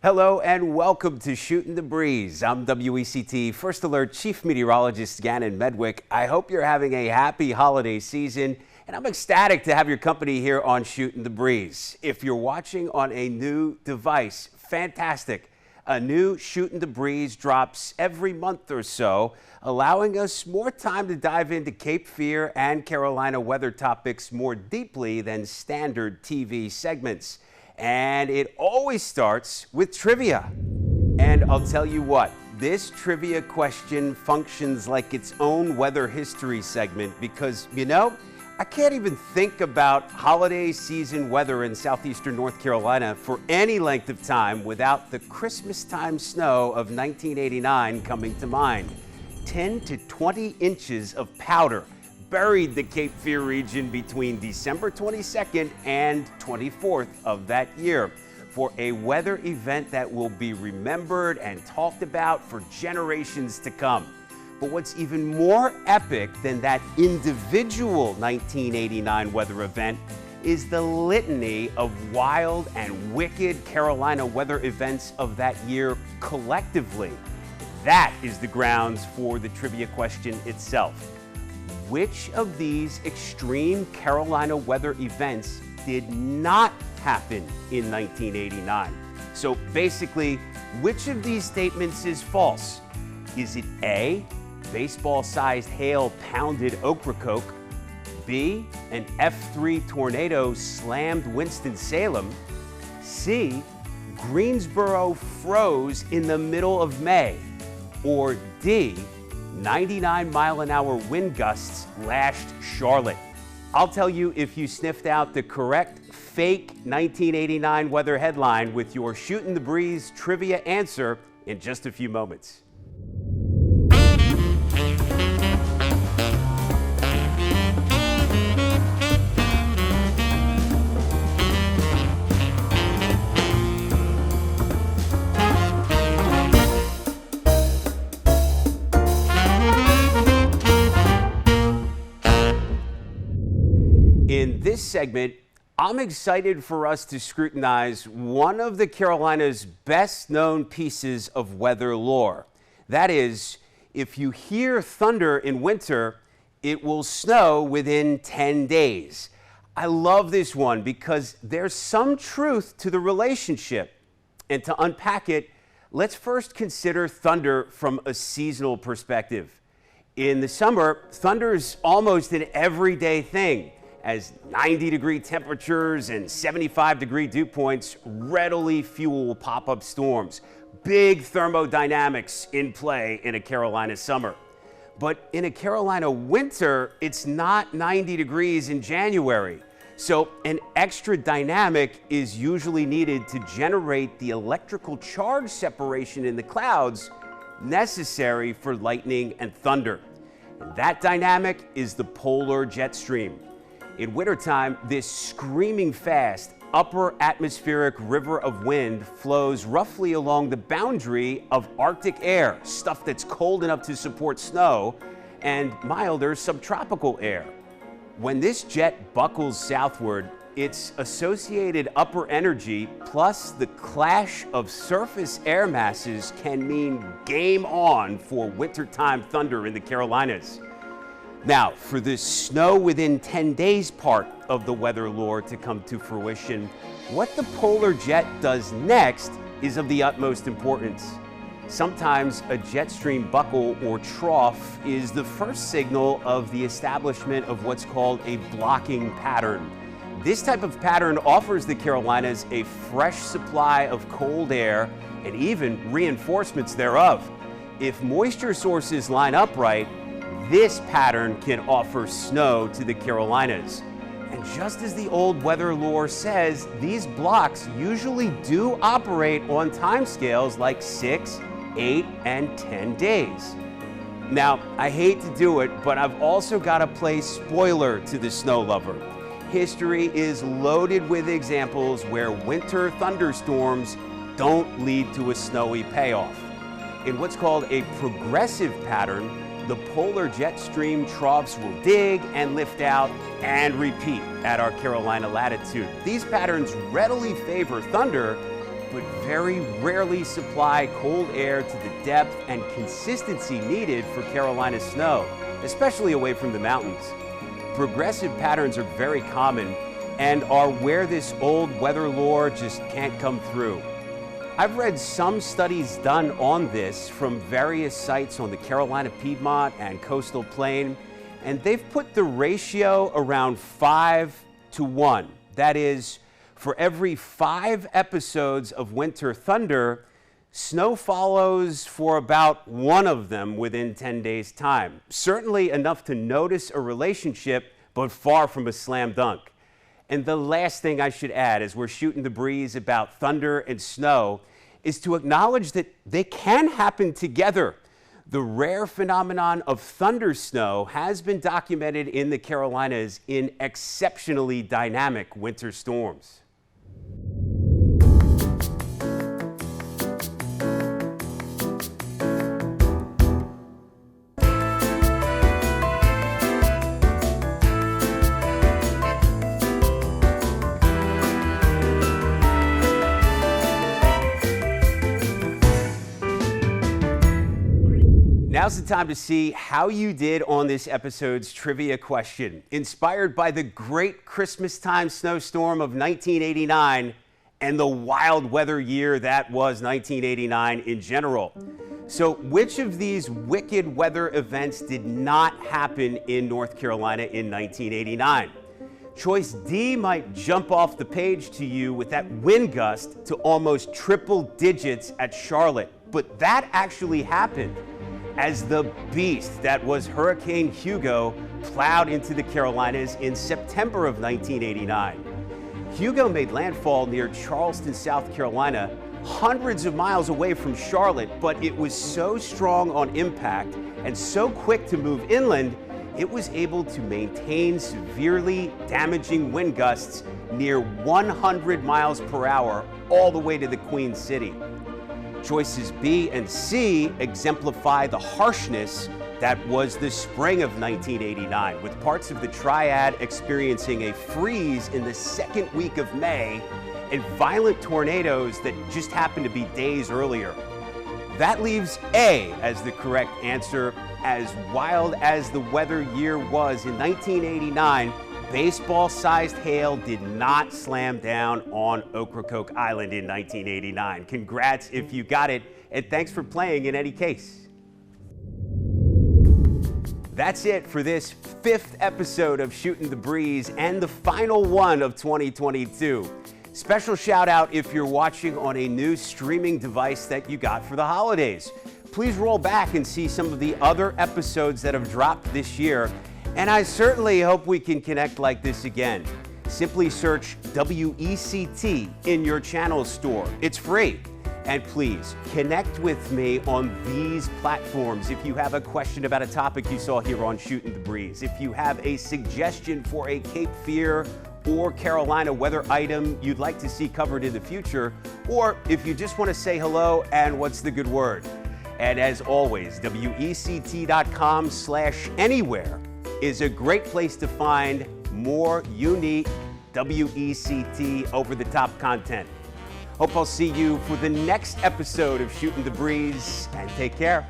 Hello and welcome to Shootin' the Breeze. I'm WECT First Alert Chief Meteorologist Gannon Medwick. I hope you're having a happy holiday season, and I'm ecstatic to have your company here on Shootin' the Breeze. If you're watching on a new device, fantastic. A new Shootin' the Breeze drops every month or so, allowing us more time to dive into Cape Fear and Carolina weather topics more deeply than standard TV segments. And it always starts with trivia. And I'll tell you what, this trivia question functions like its own weather history segment because, I can't even think about holiday season weather in southeastern North Carolina for any length of time without the Christmas time snow of 1989 coming to mind. 10 to 20 inches of powder buried the Cape Fear region between December 22nd and 24th of that year for a weather event that will be remembered and talked about for generations to come. But what's even more epic than that individual 1989 weather event is the litany of wild and wicked Carolina weather events of that year collectively. That is the grounds for the trivia question itself. Which of these extreme Carolina weather events did not happen in 1989? So basically, which of these statements is false? Is it A, baseball-sized hail pounded Ocracoke, B, an F3 tornado slammed Winston-Salem, C, Greensboro froze in the middle of May, or D, 99-mile-an-hour wind gusts lashed Charlotte? I'll tell you if you sniffed out the correct fake 1989 weather headline with your Shootin' the Breeze trivia answer in just a few moments. In this segment, I'm excited for us to scrutinize one of the Carolinas' best-known pieces of weather lore. That is, if you hear thunder in winter, it will snow within 10 days. I love this one because there's some truth to the relationship. And to unpack it, let's first consider thunder from a seasonal perspective. In the summer, thunder is almost an everyday thing, as 90-degree temperatures and 75-degree dew points readily fuel pop-up storms. Big thermodynamics in play in a Carolina summer. But in a Carolina winter, it's not 90 degrees in January. So an extra dynamic is usually needed to generate the electrical charge separation in the clouds necessary for lightning and thunder. And that dynamic is the polar jet stream. In wintertime, this screaming fast upper atmospheric river of wind flows roughly along the boundary of Arctic air, stuff that's cold enough to support snow, and milder subtropical air. When this jet buckles southward, its associated upper energy plus the clash of surface air masses can mean game on for wintertime thunder in the Carolinas. Now, for the snow within 10 days part of the weather lore to come to fruition, what the polar jet does next is of the utmost importance. Sometimes a jet stream buckle or trough is the first signal of the establishment of what's called a blocking pattern. This type of pattern offers the Carolinas a fresh supply of cold air and even reinforcements thereof. If moisture sources line up right, this pattern can offer snow to the Carolinas. And just as the old weather lore says, these blocks usually do operate on timescales like 6, 8, and 10 days. Now, I hate to do it, but I've also got to play spoiler to the snow lover. History is loaded with examples where winter thunderstorms don't lead to a snowy payoff. In what's called a progressive pattern, the polar jet stream troughs will dig and lift out and repeat at our Carolina latitude. These patterns readily favor thunder, but very rarely supply cold air to the depth and consistency needed for Carolina snow, especially away from the mountains. Progressive patterns are very common and are where this old weather lore just can't come through. I've read some studies done on this from various sites on the Carolina Piedmont and coastal plain, and they've put the ratio around 5-to-1. That is, for every 5 episodes of winter thunder, snow follows for about 1 of them within 10 days' time. Certainly enough to notice a relationship, but far from a slam dunk. And the last thing I should add as we're shooting the breeze about thunder and snow is to acknowledge that they can happen together. The rare phenomenon of thunder snow has been documented in the Carolinas in exceptionally dynamic winter storms. Now's the time to see how you did on this episode's trivia question, inspired by the great Christmas time snowstorm of 1989 and the wild weather year that was 1989 in general. So which of these wicked weather events did not happen in North Carolina in 1989? Choice D might jump off the page to you with that wind gust to almost triple digits at Charlotte, but that actually happened as the beast that was Hurricane Hugo plowed into the Carolinas in September of 1989. Hugo made landfall near Charleston, South Carolina, hundreds of miles away from Charlotte, but it was so strong on impact and so quick to move inland, it was able to maintain severely damaging wind gusts near 100 miles per hour all the way to the Queen City. Choices B and C exemplify the harshness that was the spring of 1989, with parts of the Triad experiencing a freeze in the second week of May and violent tornadoes that just happened to be days earlier. That leaves A as the correct answer. As wild as the weather year was in 1989, baseball-sized hail did not slam down on Ocracoke Island in 1989. Congrats if you got it, and thanks for playing in any case. That's it for this 5th episode of Shootin' the Breeze and the final one of 2022. Special shout out if you're watching on a new streaming device that you got for the holidays. Please roll back and see some of the other episodes that have dropped this year. And I certainly hope we can connect like this again. Simply search WECT in your channel store. It's free. And please connect with me on these platforms if you have a question about a topic you saw here on Shootin' the Breeze. If you have a suggestion for a Cape Fear or Carolina weather item you'd like to see covered in the future, or if you just want to say hello and what's the good word. And as always, WECT.com/anywhere is a great place to find more unique WECT over-the-top content. Hope I'll see you for the next episode of Shootin' the Breeze, and take care.